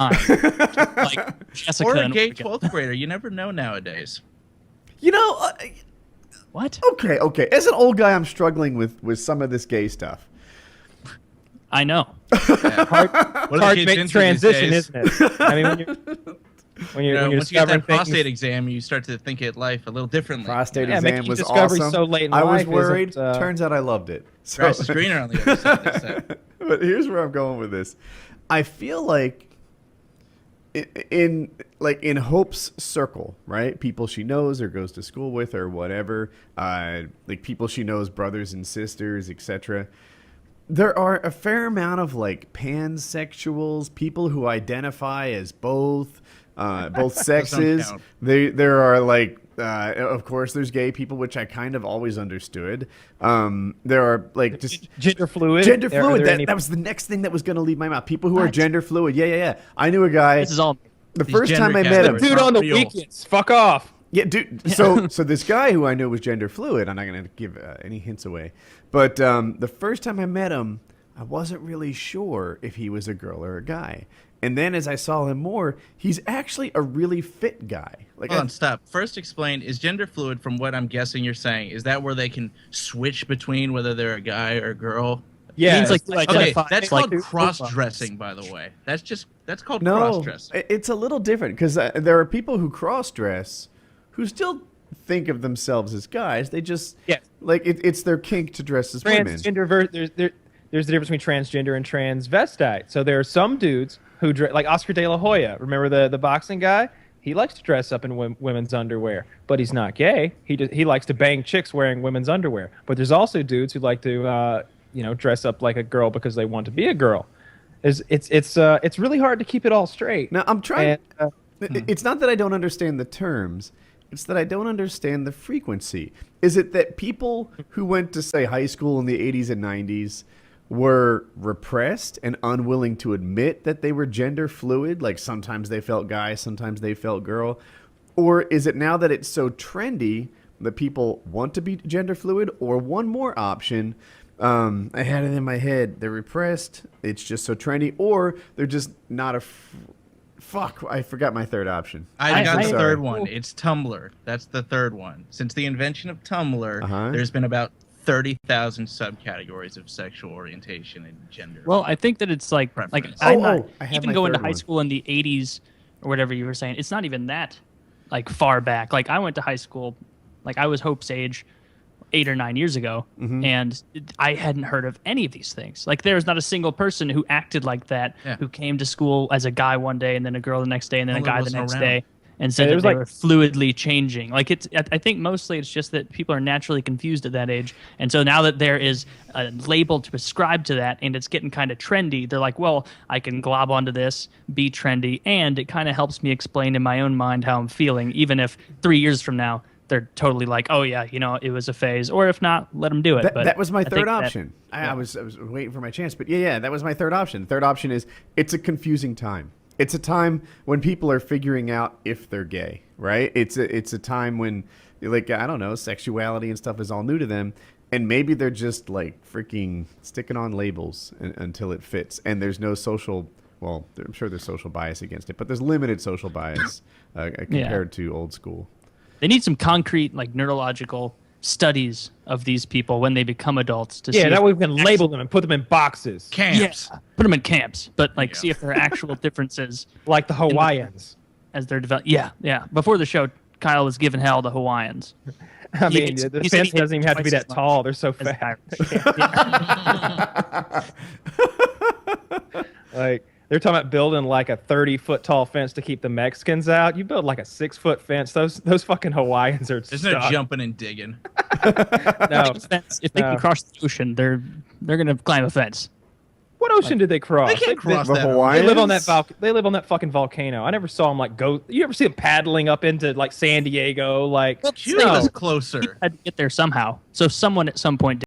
like Jessica Or a and gay Murka. 12th grader. You never know nowadays. You know, What? okay. As an old guy, I'm struggling with some of this gay stuff. I know. Yeah. Hard What are to the kids make into transition, these days? isn't it? I mean, when You you're know, when you're once you get discovering that prostate things, exam, you start to think at life a little differently. Prostate Yeah, exam making was discoveries awesome. so late in I was life worried. isn't, Turns out I loved it. So, Grass is greener on the other side. They said. but here's where I'm going with this. I feel like in Hope's circle, right? People she knows or goes to school with or whatever, like people she knows, brothers and sisters, etc. There are a fair amount of like pansexuals, people who identify as both sexes. count. There are like, of course, there's gay people, which I kind of always understood. There are like just gender fluid. gender Are there fluid. any- That was the next thing that was going to leave my mouth. People who are What? gender fluid. Yeah. I knew a guy. This is all. The These first time gender I met him, categories. dude on the Real. weekends. Fuck off. yeah, dude. So this guy who I knew was gender fluid. I'm not going to give any hints away, but the first time I met him, I wasn't really sure if he was a girl or a guy. And then as I saw him more, he's actually a really fit guy. Like, Hold on, stop. First, explain, is gender fluid, from what I'm guessing you're saying, is that where they can switch between whether they're a guy or a girl? Yeah, means like it's to Okay, identify that's like called cross-dressing, by the way. That's called no, cross-dressing. it's a little different because there are people who cross-dress who still think of themselves as guys. They just like it's their kink to dress as women. transgender. There's the difference between transgender and transvestite. So there are some dudes who like Oscar De La Hoya. Remember the boxing guy? He likes to dress up in women's underwear, but he's not gay. He likes to bang chicks wearing women's underwear. But there's also dudes who like to dress up like a girl because they want to be a girl. It's really hard to keep it all straight. Now I'm trying. And, It's not that I don't understand the terms. It's that I don't understand the frequency. Is it that people who went to, say, high school in the 80s and 90s were repressed and unwilling to admit that they were gender fluid? Like sometimes they felt guy, sometimes they felt girl. Or is it now that it's so trendy that people want to be gender fluid? Or one more option, I had it in my head, they're repressed, it's just so trendy, or they're just not a... Fuck, I forgot my third option. I got the sorry. third one. It's Tumblr. That's the third one. Since the invention of Tumblr, there's been about 30,000 subcategories of sexual orientation and gender. Well, I think that it's like Preference. I'm I not have even my going to third high one. school in the 80s or whatever you were saying. It's not even that like far back. Like I went to high school, like I was Hope's age 8 or 9 years ago, and I hadn't heard of any of these things. Like there's not a single person who acted like that, who came to school as a guy one day and then a girl the next day and then a Tumblr guy the wasn't next around. day. And said Yeah, that there's they like- were fluidly changing. Like I think mostly it's just that people are naturally confused at that age, and so now that there is a label to prescribe to that, and it's getting kind of trendy, they're like, well, I can glob onto this, be trendy, and it kind of helps me explain in my own mind how I'm feeling, even if 3 years from now they're totally like, oh yeah, it was a phase, or if not, let them do it. But That was my I think third that- option. I was waiting for my chance, but yeah, that was my third option. The third option is it's a confusing time. It's a time when people are figuring out if they're gay, right? It's a time when, like, I don't know, sexuality and stuff is all new to them, and maybe they're just like freaking sticking on labels until it fits, and there's no social. Well, I'm sure there's social bias against it, but there's limited social bias compared to old school. They need some concrete, like neurological studies of these people when they become adults to see. that if way we can label them and put them in boxes, Camps. Yeah, put them in camps, but like Yeah. see if there are actual differences like the Hawaiians. as they're developed. Yeah. Before the show, Kyle was giving hell to Hawaiians. I He mean, hates- the he said fence he doesn't even have to be hates that twice as tall. They're so as the fat. Irish. Yeah. Like they're talking about building like a 30-foot tall fence to keep the Mexicans out. You build like a 6-foot fence. Those fucking Hawaiians are There's no stuck. jumping and digging. No. If they No. can cross the ocean, they're gonna climb a fence. What ocean did they cross? They can't cross The that. Hawaiians? They live on that They live on that fucking volcano. I never saw them like go. You ever see them paddling up into like San Diego? Like Cuba's closer. Had to get there somehow. So someone at some point